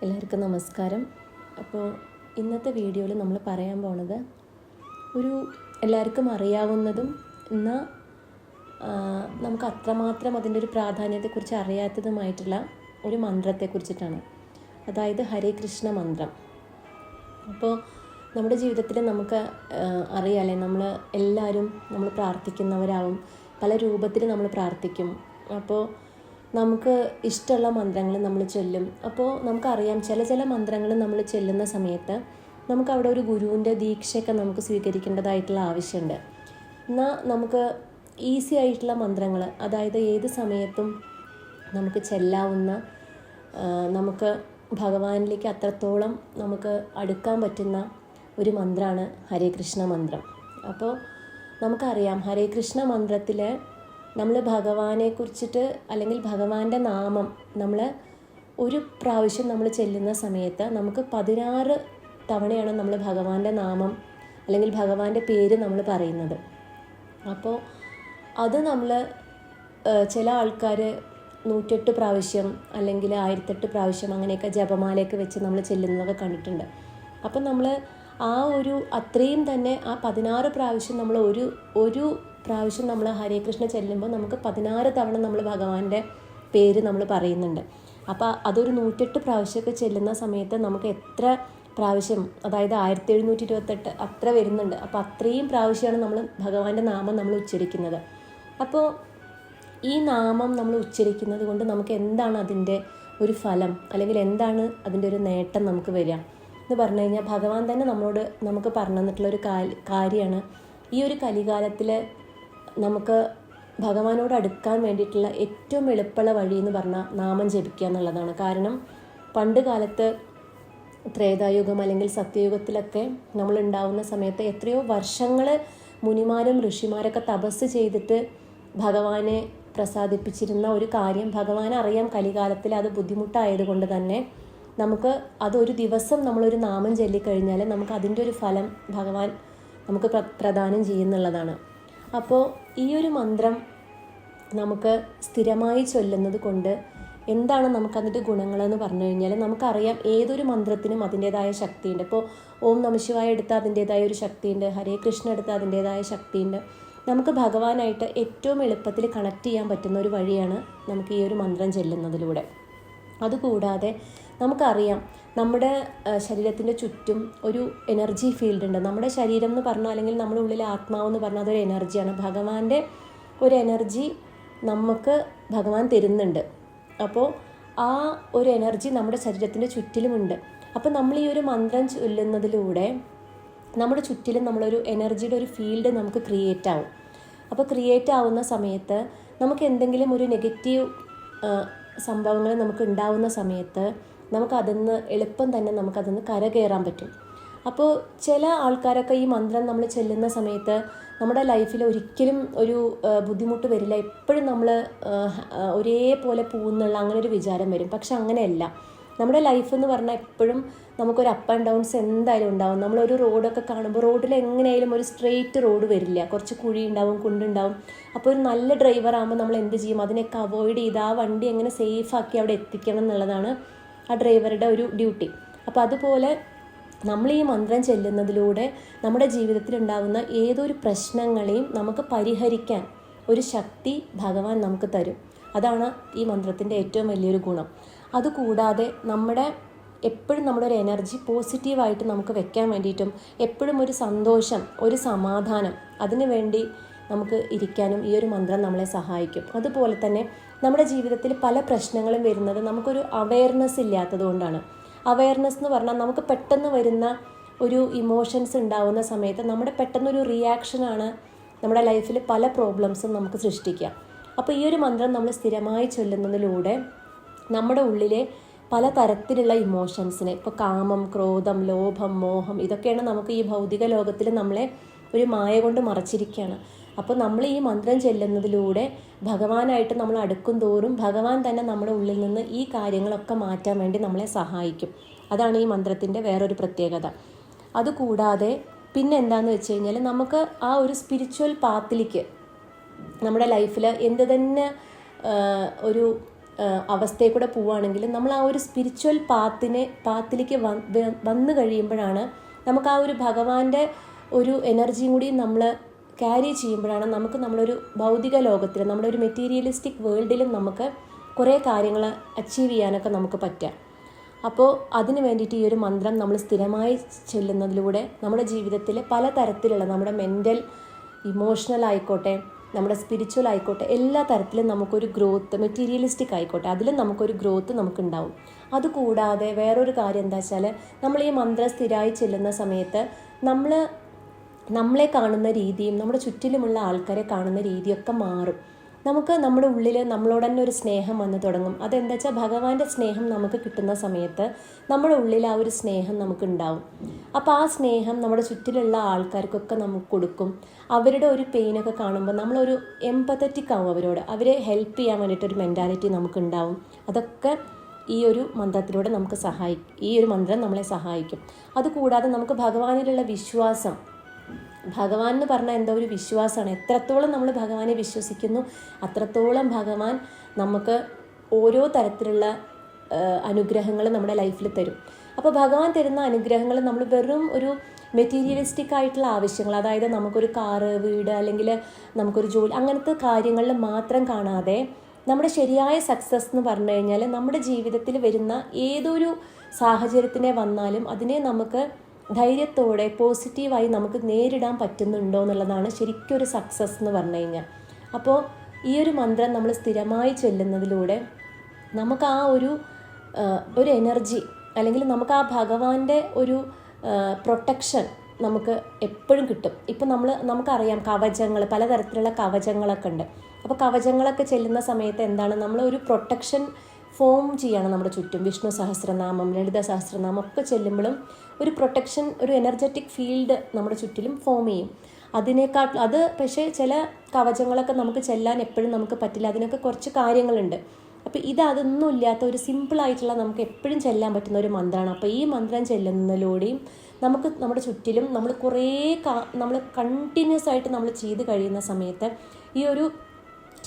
എല്ലാവർക്കും നമസ്കാരം. അപ്പോൾ ഇന്നത്തെ വീഡിയോയിൽ നമ്മൾ പറയാൻ പോണത് എല്ലാവർക്കും അറിയാവുന്നതും എന്നാൽ നമുക്ക് അത്രമാത്രം അതിൻ്റെ ഒരു പ്രാധാന്യത്തെക്കുറിച്ച് അറിയാത്തതുമായിട്ടുള്ള ഒരു മന്ത്രത്തെക്കുറിച്ചിട്ടാണ്. അതായത് ഹരേ കൃഷ്ണ മന്ത്രം. അപ്പോൾ നമ്മുടെ ജീവിതത്തിൽ നമുക്ക് അറിയാമല്ലേ, നമ്മൾ പ്രാർത്ഥിക്കുന്നവരാവും, പല രൂപത്തിൽ നമ്മൾ പ്രാർത്ഥിക്കും. അപ്പോൾ നമുക്ക് ഇഷ്ടമുള്ള മന്ത്രങ്ങൾ നമ്മൾ ചൊല്ലും. അപ്പോൾ നമുക്കറിയാം, ചില മന്ത്രങ്ങൾ നമ്മൾ ചൊല്ലുന്ന സമയത്ത് നമുക്ക് അവിടെ ഒരു ഗുരുവിൻ്റെ ദീക്ഷയൊക്കെ നമുക്ക് സ്വീകരിക്കേണ്ടതായിട്ടുള്ള ആവശ്യമുണ്ട്. എന്നാൽ നമുക്ക് ഈസി ആയിട്ടുള്ള മന്ത്രങ്ങൾ, അതായത് ഏത് സമയത്തും നമുക്ക് ചെല്ലാവുന്ന, നമുക്ക് ഭഗവാനിലേക്ക് അത്രത്തോളം നമുക്ക് അടുക്കാൻ പറ്റുന്ന ഒരു മന്ത്രമാണ് ഹരേ കൃഷ്ണ മന്ത്രം. അപ്പോൾ നമുക്കറിയാം, ഹരേ കൃഷ്ണ മന്ത്രത്തിൽ നമ്മൾ ഭഗവാനെക്കുറിച്ചിട്ട് അല്ലെങ്കിൽ ഭഗവാന്റെ നാമം നമ്മൾ ഒരു പ്രാവശ്യം നമ്മൾ ചെല്ലുന്ന സമയത്ത് നമുക്ക് 16 തവണയാണ് നമ്മൾ ഭഗവാന്റെ നാമം അല്ലെങ്കിൽ ഭഗവാന്റെ പേര് നമ്മൾ പറയുന്നത്. അപ്പോൾ അത് നമ്മൾ ചില ആൾക്കാർ 108 പ്രാവശ്യം അല്ലെങ്കിൽ 1008 പ്രാവശ്യം അങ്ങനെയൊക്കെ ജപമാലയൊക്കെ വെച്ച് നമ്മൾ ചെല്ലുന്നതൊക്കെ കണ്ടിട്ടുണ്ട്. അപ്പം നമ്മൾ അത്രയും തന്നെ ആ 16 പ്രാവശ്യം നമ്മൾ ഒരു പ്രാവശ്യം നമ്മൾ ഹരേ കൃഷ്ണ ചെല്ലുമ്പോൾ നമുക്ക് 16 തവണ നമ്മൾ ഭഗവാന്റെ പേര് നമ്മൾ പറയുന്നുണ്ട്. അപ്പോൾ അതൊരു 108 പ്രാവശ്യമൊക്കെ ചെല്ലുന്ന സമയത്ത് നമുക്ക് എത്ര പ്രാവശ്യം, അതായത് 1728 അത്ര വരുന്നുണ്ട്. അപ്പോൾ അത്രയും പ്രാവശ്യമാണ് നമ്മൾ ഭഗവാന്റെ നാമം നമ്മൾ ഉച്ചരിക്കുന്നത്. അപ്പോൾ ഈ നാമം നമ്മൾ ഉച്ചരിക്കുന്നത് കൊണ്ട് നമുക്ക് എന്താണ് അതിൻ്റെ ഒരു ഫലം, അല്ലെങ്കിൽ എന്താണ് അതിൻ്റെ ഒരു നേട്ടം നമുക്ക് വരിക എന്ന് പറഞ്ഞു കഴിഞ്ഞാൽ, ഭഗവാൻ തന്നെ നമുക്ക് പറഞ്ഞു തന്നിട്ടുള്ളൊരു കാര്യമാണ്. ഈ ഒരു കലികാലത്തിൽ നമുക്ക് ഭഗവാനോട് അടുക്കാൻ വേണ്ടിയിട്ടുള്ള ഏറ്റവും എളുപ്പമുള്ള വഴി എന്ന് പറഞ്ഞാൽ നാമം ജപിക്കുക എന്നുള്ളതാണ്. കാരണം പണ്ട് കാലത്ത് ത്രേതായുഗം അല്ലെങ്കിൽ സത്യയുഗത്തിലൊക്കെ നമ്മൾ ഉണ്ടാവുന്ന സമയത്ത് എത്രയോ വർഷങ്ങൾ മുനിമാരും ഋഷിമാരൊക്കെ തപസ് ചെയ്തിട്ട് ഭഗവാനെ പ്രസാദിപ്പിച്ചിരുന്ന ഒരു കാര്യം ഭഗവാനറിയാം. കലികാലത്തിൽ അത് ബുദ്ധിമുട്ടായതുകൊണ്ട് തന്നെ നമുക്ക് അതൊരു ദിവസം നമ്മളൊരു നാമം ചൊല്ലിക്കഴിഞ്ഞാൽ നമുക്ക് അതിൻ്റെ ഒരു ഫലം ഭഗവാൻ നമുക്ക് പ്രദാനം ചെയ്യുന്നുള്ളതാണ്. അപ്പോൾ ഈ ഒരു മന്ത്രം നമുക്ക് സ്ഥിരമായി ചൊല്ലുന്നത് കൊണ്ട് എന്താണ് നമുക്കതിൻ്റെ ഗുണങ്ങളെന്ന് പറഞ്ഞു കഴിഞ്ഞാൽ, നമുക്കറിയാം ഏതൊരു മന്ത്രത്തിനും അതിൻ്റേതായ ശക്തിയുണ്ട്. ഇപ്പോൾ ഓം നമഃശിവായ എടുത്താൽ അതിൻ്റേതായ ഒരു ശക്തിയുണ്ട്, ഹരേ കൃഷ്ണ എടുത്താൽ അതിൻ്റേതായ ശക്തിയുണ്ട്. നമുക്ക് ഭഗവാനായിട്ട് ഏറ്റവും എളുപ്പത്തിൽ കണക്ട് ചെയ്യാൻ പറ്റുന്ന ഒരു വഴിയാണ് നമുക്ക് ഈ ഒരു മന്ത്രം ചൊല്ലുന്നതിലൂടെ. അതുകൂടാതെ നമുക്കറിയാം, നമ്മുടെ ശരീരത്തിൻ്റെ ചുറ്റും ഒരു എനർജി ഫീൽഡ് ഉണ്ട്. നമ്മുടെ ശരീരം എന്ന് പറഞ്ഞാൽ, അല്ലെങ്കിൽ നമ്മുടെ ഉള്ളിലെ ആത്മാവെന്ന് പറഞ്ഞാൽ അതൊരു എനർജിയാണ്. ഭഗവാന്റെ ഒരു എനർജി നമുക്ക് ഭഗവാൻ തരുന്നുണ്ട്. അപ്പോൾ ആ ഒരു എനർജി നമ്മുടെ ശരീരത്തിൻ്റെ ചുറ്റിലുമുണ്ട്. അപ്പോൾ നമ്മൾ ഈ ഒരു മന്ത്രം ചൊല്ലുന്നതിലൂടെ നമ്മുടെ ചുറ്റിലും നമ്മളൊരു എനർജിയുടെ ഒരു ഫീൽഡ് നമുക്ക് ക്രിയേറ്റ് ആവും. അപ്പോൾ ക്രിയേറ്റ് ആവുന്ന സമയത്ത് നമുക്ക് എന്തെങ്കിലും ഒരു നെഗറ്റീവ് സംഭവങ്ങൾ നമുക്ക് ഉണ്ടാവുന്ന സമയത്ത് നമുക്കതിന്ന് എളുപ്പം തന്നെ നമുക്കതിന്ന് കരകയറാൻ പറ്റും. അപ്പോൾ ചില ആൾക്കാരൊക്കെ ഈ മന്ത്രം നമ്മൾ ചെല്ലുന്ന സമയത്ത് നമ്മുടെ ലൈഫിൽ ഒരിക്കലും ഒരു ബുദ്ധിമുട്ട് വരില്ല, എപ്പോഴും നമ്മൾ ഒരേപോലെ പോകുന്നുള്ള അങ്ങനെ ഒരു വിചാരം വരും. പക്ഷെ അങ്ങനെയല്ല. നമ്മുടെ ലൈഫ് എന്ന് പറഞ്ഞാൽ എപ്പോഴും നമുക്കൊരു അപ്പ് ആൻഡ് ഡൗൺസ് എന്തായാലും ഉണ്ടാവും. നമ്മളൊരു റോഡൊക്കെ കാണുമ്പോൾ റോഡിൽ എങ്ങനെയായാലും ഒരു സ്ട്രെയിറ്റ് റോഡ് വരില്ല, കുറച്ച് കുഴി ഉണ്ടാവും, കുണ്ടുണ്ടാവും. അപ്പോൾ ഒരു നല്ല ഡ്രൈവർ ആകുമ്പോൾ നമ്മൾ എന്ത് ചെയ്യും, അതിനൊക്കെ അവോയ്ഡ് ചെയ്ത് ആ വണ്ടി എങ്ങനെ സേഫാക്കി അവിടെ എത്തിക്കണം എന്നുള്ളതാണ് ആ ഡ്രൈവറുടെ ഒരു ഡ്യൂട്ടി. അപ്പോൾ അതുപോലെ നമ്മൾ ഈ മന്ത്രം ചെല്ലുന്നതിലൂടെ നമ്മുടെ ജീവിതത്തിൽ ഉണ്ടാകുന്ന ഏതൊരു പ്രശ്നങ്ങളെയും നമുക്ക് പരിഹരിക്കാൻ ഒരു ശക്തി ഭഗവാൻ നമുക്ക് തരും. അതാണ് ഈ മന്ത്രത്തിൻ്റെ ഏറ്റവും വലിയൊരു ഗുണം. അതുകൂടാതെ എപ്പോഴും നമ്മുടെ ഒരു എനർജി പോസിറ്റീവായിട്ട് നമുക്ക് വെക്കാൻ വേണ്ടിയിട്ടും എപ്പോഴും ഒരു സന്തോഷം, ഒരു സമാധാനം, അതിനു വേണ്ടി നമുക്ക് ഇരിക്കാനും ഈ ഒരു മന്ത്രം നമ്മളെ സഹായിക്കും. അതുപോലെ തന്നെ നമ്മുടെ ജീവിതത്തിൽ പല പ്രശ്നങ്ങളും വരുന്നത് നമുക്കൊരു അവയർനെസ് ഇല്ലാത്തത് കൊണ്ടാണ്. അവയർനെസ് എന്ന് പറഞ്ഞാൽ നമുക്ക് പെട്ടെന്ന് വരുന്ന ഒരു ഇമോഷൻസ് ഉണ്ടാവുന്ന സമയത്ത് നമ്മുടെ പെട്ടെന്നൊരു റിയാക്ഷനാണ് നമ്മുടെ ലൈഫിൽ പല പ്രോബ്ലംസും നമുക്ക് സൃഷ്ടിക്കുക. അപ്പോൾ ഈ ഒരു മന്ത്രം നമ്മൾ സ്ഥിരമായി ചൊല്ലുന്നതിലൂടെ നമ്മുടെ ഉള്ളിലെ പല തരത്തിലുള്ള ഇമോഷൻസിനെ, ഇപ്പോൾ കാമം, ക്രോധം, ലോഭം, മോഹം, ഇതൊക്കെയാണ് നമുക്ക് ഈ ഭൗതിക ലോകത്തിൽ നമ്മളെ ഒരു മായ കൊണ്ട് മറച്ചിരിക്കുകയാണ്. അപ്പോൾ നമ്മൾ ഈ മന്ത്രം ചെല്ലുന്നതിലൂടെ ഭഗവാനായിട്ട് നമ്മൾ അടുക്കും തോറും ഭഗവാൻ തന്നെ നമ്മുടെ ഉള്ളിൽ നിന്ന് ഈ കാര്യങ്ങളൊക്കെ മാറ്റാൻ വേണ്ടി നമ്മളെ സഹായിക്കും. അതാണ് ഈ മന്ത്രത്തിൻ്റെ വേറൊരു പ്രത്യേകത. അതുകൂടാതെ പിന്നെ എന്താണെന്ന് വെച്ച് കഴിഞ്ഞാൽ, നമുക്ക് ആ ഒരു സ്പിരിച്വൽ പാത്തിലേക്ക് നമ്മുടെ ലൈഫിൽ എന്ത് തന്നെ ഒരു അവസ്ഥയിൽ കൂടെ പോവുകയാണെങ്കിൽ നമ്മൾ ആ ഒരു സ്പിരിച്വൽ പാത്തിലേക്ക് വന്നു കഴിയുമ്പോഴാണ് നമുക്ക് ആ ഒരു ഭഗവാന്റെ ഒരു എനർജിയും കൂടി നമ്മൾ ക്യാരി ചെയ്യുമ്പോഴാണ് നമുക്ക് നമ്മളൊരു ഭൗതിക ലോകത്തിൽ, നമ്മുടെ ഒരു മെറ്റീരിയലിസ്റ്റിക് വേൾഡിലും നമുക്ക് കുറേ കാര്യങ്ങൾ അച്ചീവ് ചെയ്യാനൊക്കെ നമുക്ക് പറ്റുക. അപ്പോൾ അതിന് വേണ്ടിയിട്ട് ഈ ഒരു മന്ത്രം നമ്മൾ സ്ഥിരമായി ചെല്ലുന്നതിലൂടെ നമ്മുടെ ജീവിതത്തിൽ പലതരത്തിലുള്ള നമ്മുടെ മെൻ്റൽ, ഇമോഷണൽ ആയിക്കോട്ടെ, നമ്മുടെ സ്പിരിച്വൽ ആയിക്കോട്ടെ, എല്ലാ തരത്തിലും നമുക്കൊരു ഗ്രോത്ത്, മെറ്റീരിയലിസ്റ്റിക് ആയിക്കോട്ടെ, അതിലും നമുക്കൊരു ഗ്രോത്ത് നമുക്കുണ്ടാവും. അതുകൂടാതെ വേറൊരു കാര്യം എന്താ വെച്ചാൽ, നമ്മൾ ഈ മന്ത്രം സ്ഥിരമായി ചെല്ലുന്ന സമയത്ത് നമ്മളെ കാണുന്ന രീതിയും നമ്മുടെ ചുറ്റിലുമുള്ള ആൾക്കാരെ കാണുന്ന രീതിയൊക്കെ മാറും. നമുക്ക് നമ്മുടെ ഉള്ളിൽ നമ്മളോട് തന്നെ ഒരു സ്നേഹം വന്ന് തുടങ്ങും. അതെന്താ വെച്ചാൽ ഭഗവാന്റെ സ്നേഹം നമുക്ക് കിട്ടുന്ന സമയത്ത് നമ്മുടെ ഉള്ളിൽ ആ ഒരു സ്നേഹം നമുക്ക് ഉണ്ടാവും. അപ്പോൾ ആ സ്നേഹം നമ്മുടെ ചുറ്റിലുള്ള ആൾക്കാർക്കൊക്കെ നമുക്ക് കൊടുക്കും. അവരുടെ ഒരു പെയിനൊക്കെ കാണുമ്പോൾ നമ്മളൊരു എംപത്തറ്റിക് ആവും അവരോട്, അവരെ ഹെൽപ്പ് ചെയ്യാൻ വേണ്ടിയിട്ടൊരു മെൻറ്റാലിറ്റി നമുക്കുണ്ടാവും. അതൊക്കെ ഈ ഒരു മന്ത്രത്തിലൂടെ നമുക്ക് ഈ ഒരു മന്ത്രം നമ്മളെ സഹായിക്കും. അതുകൂടാതെ നമുക്ക് ഭഗവാനിലുള്ള വിശ്വാസം, ഭഗവാൻ എന്ന് പറഞ്ഞാൽ എന്താ ഒരു വിശ്വാസമാണ്. എത്രത്തോളം നമ്മൾ ഭഗവാനെ വിശ്വസിക്കുന്നു അത്രത്തോളം ഭഗവാൻ നമുക്ക് ഓരോ തരത്തിലുള്ള അനുഗ്രഹങ്ങൾ നമ്മുടെ ലൈഫിൽ തരും. അപ്പോൾ ഭഗവാൻ തരുന്ന അനുഗ്രഹങ്ങൾ നമ്മൾ വെറും ഒരു മെറ്റീരിയലിസ്റ്റിക് ആയിട്ടുള്ള ആവശ്യങ്ങൾ, അതായത് നമുക്കൊരു കാറ്, വീട്, അല്ലെങ്കിൽ നമുക്കൊരു ജോലി, അങ്ങനത്തെ കാര്യങ്ങളിൽ മാത്രം കാണാതെ നമ്മുടെ ശരിയായ സക്സസ് എന്ന് പറഞ്ഞു കഴിഞ്ഞാൽ നമ്മുടെ ജീവിതത്തിൽ വരുന്ന ഏതൊരു സാഹചര്യത്തിനെ വന്നാലും അതിനെ നമുക്ക് ധൈര്യത്തോടെ പോസിറ്റീവായി നമുക്ക് നേരിടാൻ പറ്റുന്നുണ്ടോ എന്നുള്ളതാണ് ശരിക്കും ഒരു സക്സസ് എന്ന് പറഞ്ഞു കഴിഞ്ഞാൽ. അപ്പോൾ ഈ ഒരു മന്ത്രം നമ്മൾ സ്ഥിരമായി ചൊല്ലുന്നതിലൂടെ നമുക്ക് ആ ഒരു എനർജി, അല്ലെങ്കിൽ നമുക്ക് ആ ഭഗവാന്റെ ഒരു പ്രൊട്ടക്ഷൻ നമുക്ക് എപ്പോഴും കിട്ടും. ഇപ്പം നമുക്കറിയാം കവചങ്ങൾ, പലതരത്തിലുള്ള കവചങ്ങളൊക്കെ ഉണ്ട്. അപ്പോൾ കവചങ്ങളൊക്കെ ചെല്ലുന്ന സമയത്ത് എന്താണ്, നമ്മൾ ഒരു പ്രൊട്ടക്ഷൻ ഫോം ചെയ്യണം നമ്മുടെ ചുറ്റും. വിഷ്ണു സഹസ്രനാമം, ലളിത സഹസ്രനാമം ഒക്കെ ചെല്ലുമ്പോഴും ഒരു പ്രൊട്ടക്ഷൻ, ഒരു എനർജറ്റിക് ഫീൽഡ് നമ്മുടെ ചുറ്റിലും ഫോം ചെയ്യും. അത് പക്ഷേ ചില കവചങ്ങളൊക്കെ നമുക്ക് ചെല്ലാൻ എപ്പോഴും നമുക്ക് പറ്റില്ല. അതിനൊക്കെ കുറച്ച് കാര്യങ്ങളുണ്ട്. അപ്പോൾ അതൊന്നും ഇല്ലാത്ത ഒരു സിമ്പിളായിട്ടുള്ള നമുക്ക് എപ്പോഴും ചെല്ലാൻ പറ്റുന്ന ഒരു മന്ത്രമാണ്. അപ്പോൾ ഈ മന്ത്രം ചെല്ലുന്നതിലൂടെയും നമുക്ക് നമ്മുടെ ചുറ്റിലും നമ്മൾ കണ്ടിന്യൂസ് ആയിട്ട് നമ്മൾ ചെയ്ത് കഴിയുന്ന സമയത്ത് ഈ ഒരു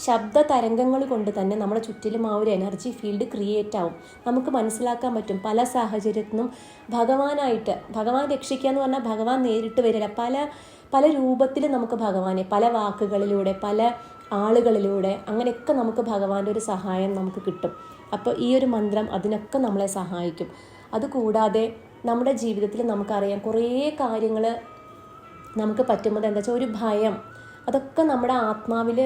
ശബ്ദ തരംഗങ്ങൾ കൊണ്ട് തന്നെ നമ്മുടെ ചുറ്റിലും ആ ഒരു എനർജി ഫീൽഡ് ക്രിയേറ്റ് ആവും. നമുക്ക് മനസ്സിലാക്കാൻ പറ്റും പല സാഹചര്യത്തിനും ഭഗവാൻ രക്ഷിക്കുക എന്ന് പറഞ്ഞാൽ ഭഗവാൻ നേരിട്ട് വരില്ല. പല രൂപത്തിൽ നമുക്ക് ഭഗവാനെ, പല വാക്കുകളിലൂടെ, പല ആളുകളിലൂടെ, അങ്ങനെയൊക്കെ നമുക്ക് ഭഗവാന്റെ ഒരു സഹായം നമുക്ക് കിട്ടും. അപ്പോൾ ഈ ഒരു മന്ത്രം അതിനൊക്കെ നമ്മളെ സഹായിക്കും. അതുകൂടാതെ നമ്മുടെ ജീവിതത്തിൽ നമുക്കറിയാം കുറേ കാര്യങ്ങൾ നമുക്ക് പറ്റുമ്പോൾ എന്താ വെച്ചാൽ ഒരു ഭയം, അതൊക്കെ നമ്മുടെ ആത്മാവിൽ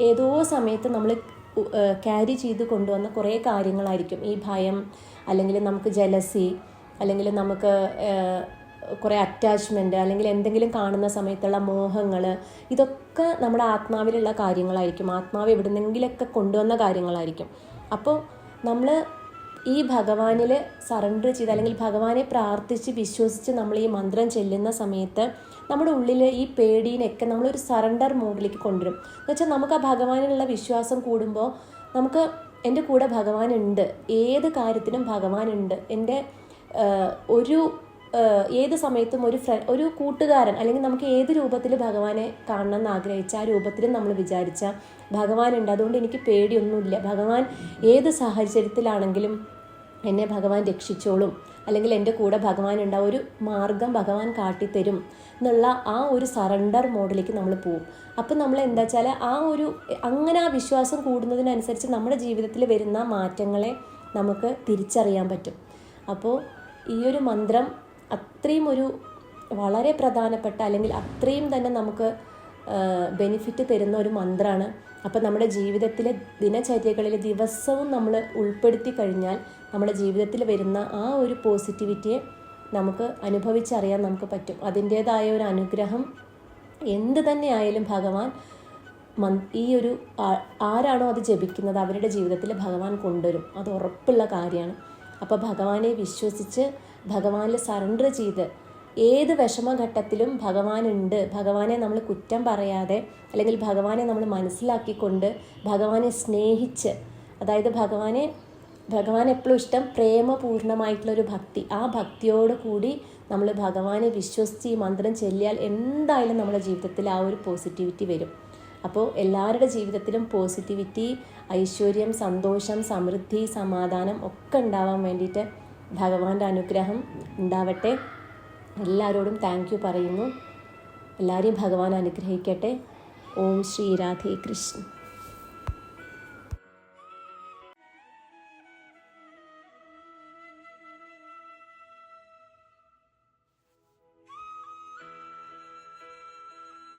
ഏതോ സമയത്ത് നമ്മൾ ക്യാരി ചെയ്ത് കൊണ്ടുവന്ന കുറേ കാര്യങ്ങളായിരിക്കും. ഈ ഭയം, അല്ലെങ്കിൽ നമുക്ക് ജലസി, അല്ലെങ്കിൽ നമുക്ക് കുറേ അറ്റാച്ച്മെൻറ്റ്, അല്ലെങ്കിൽ എന്തെങ്കിലും കാണുന്ന സമയത്തുള്ള മോഹങ്ങൾ, ഇതൊക്കെ നമ്മുടെ ആത്മാവിലുള്ള കാര്യങ്ങളായിരിക്കും. ആത്മാവ് എവിടുന്നെങ്കിലൊക്കെ കൊണ്ടുവന്ന കാര്യങ്ങളായിരിക്കും. അപ്പോൾ നമ്മൾ ഈ ഭഗവാനിൽ സറണ്ടർ ചെയ്ത്, അല്ലെങ്കിൽ ഭഗവാനെ പ്രാർത്ഥിച്ച് വിശ്വസിച്ച് നമ്മൾ ഈ മന്ത്രം ചെല്ലുന്ന സമയത്ത് നമ്മുടെ ഉള്ളിൽ ഈ പേടീനെയൊക്കെ നമ്മളൊരു സറണ്ടർ മോഡിലേക്ക് കൊണ്ടുവരും. എന്നുവെച്ചാൽ നമുക്ക് ആ ഭഗവാനിലുള്ള വിശ്വാസം കൂടുമ്പോൾ നമുക്ക് എൻ്റെ കൂടെ ഭഗവാനുണ്ട്, ഏത് കാര്യത്തിനും ഭഗവാനുണ്ട്, എൻ്റെ ഏത് സമയത്തും ഒരു കൂട്ടുകാരൻ, അല്ലെങ്കിൽ നമുക്ക് ഏത് രൂപത്തിൽ ഭഗവാനെ കാണണം എന്ന് ആഗ്രഹിച്ച ആ രൂപത്തിലും നമ്മൾ വിചാരിച്ച ഭഗവാനുണ്ട്. അതുകൊണ്ട് എനിക്ക് പേടിയൊന്നുമില്ല, ഭഗവാൻ ഏത് സാഹചര്യത്തിലാണെങ്കിലും എന്നെ ഭഗവാൻ രക്ഷിച്ചോളും, അല്ലെങ്കിൽ എൻ്റെ കൂടെ ഭഗവാൻ ഉണ്ടാവും, ഒരു മാർഗം ഭഗവാൻ കാട്ടിത്തരും എന്നുള്ള ആ ഒരു സറണ്ടർ മോഡിലേക്ക് നമ്മൾ പോവും. അപ്പം നമ്മൾ എന്താ വെച്ചാൽ അങ്ങനെ ആ വിശ്വാസം കൂടുന്നതിനനുസരിച്ച് നമ്മുടെ ജീവിതത്തിൽ വരുന്ന മാറ്റങ്ങളെ നമുക്ക് തിരിച്ചറിയാൻ പറ്റും. അപ്പോൾ ഈ ഒരു മന്ത്രം അത്രയും വളരെ പ്രധാനപ്പെട്ട, അല്ലെങ്കിൽ അത്രയും തന്നെ നമുക്ക് ബെനിഫിറ്റ് തരുന്ന ഒരു മന്ത്രമാണ്. അപ്പോൾ നമ്മുടെ ജീവിതത്തിലെ ദിനചര്യകളിൽ ദിവസവും നമ്മൾ ഉൾപ്പെടുത്തി കഴിഞ്ഞാൽ നമ്മുടെ ജീവിതത്തിൽ വരുന്ന ആ ഒരു പോസിറ്റിവിറ്റിയെ നമുക്ക് അനുഭവിച്ചറിയാൻ നമുക്ക് പറ്റും. അതിൻ്റേതായ ഒരു അനുഗ്രഹം എന്ത് തന്നെ ആയാലും ഭഗവാൻ ആരാണോ അത് ജപിക്കുന്നത് അവരുടെ ജീവിതത്തിൽ ഭഗവാൻ കൊണ്ടുവരും. അത് ഉറപ്പുള്ള കാര്യമാണ്. അപ്പോൾ ഭഗവാനെ വിശ്വസിച്ച് ഭഗവാനിൽ സറണ്ടർ ചെയ്ത് ഏത് വിഷമഘട്ടത്തിലും ഭഗവാനുണ്ട്, ഭഗവാനെ നമ്മൾ കുറ്റം പറയാതെ, അല്ലെങ്കിൽ ഭഗവാനെ നമ്മൾ മനസ്സിലാക്കിക്കൊണ്ട് ഭഗവാനെ സ്നേഹിച്ച്, അതായത് ഭഗവാൻ എപ്പോഴും ഇഷ്ടം പ്രേമപൂർണമായിട്ടുള്ളൊരു ഭക്തി, ആ ഭക്തിയോട് കൂടി നമ്മൾ ഭഗവാനെ വിശ്വസിച്ച് ഈ മന്ത്രം ചൊല്ലിയാൽ എന്തായാലും നമ്മുടെ ജീവിതത്തിൽ ആ ഒരു പോസിറ്റിവിറ്റി വരും. അപ്പോൾ എല്ലാവരുടെ ജീവിതത്തിലും പോസിറ്റിവിറ്റി, ഐശ്വര്യം, സന്തോഷം, സമൃദ്ധി, സമാധാനം ഒക്കെ ഉണ്ടാവാൻ വേണ്ടിയിട്ട് ഭഗവാന്റെ അനുഗ്രഹം ഉണ്ടാവട്ടെ. എല്ലാവരോടും താങ്ക് യു പറയുന്നു. എല്ലാവരെയും ഭഗവാൻ അനുഗ്രഹിക്കട്ടെ. ഓം ശ്രീ രാധേ കൃഷ്ണ.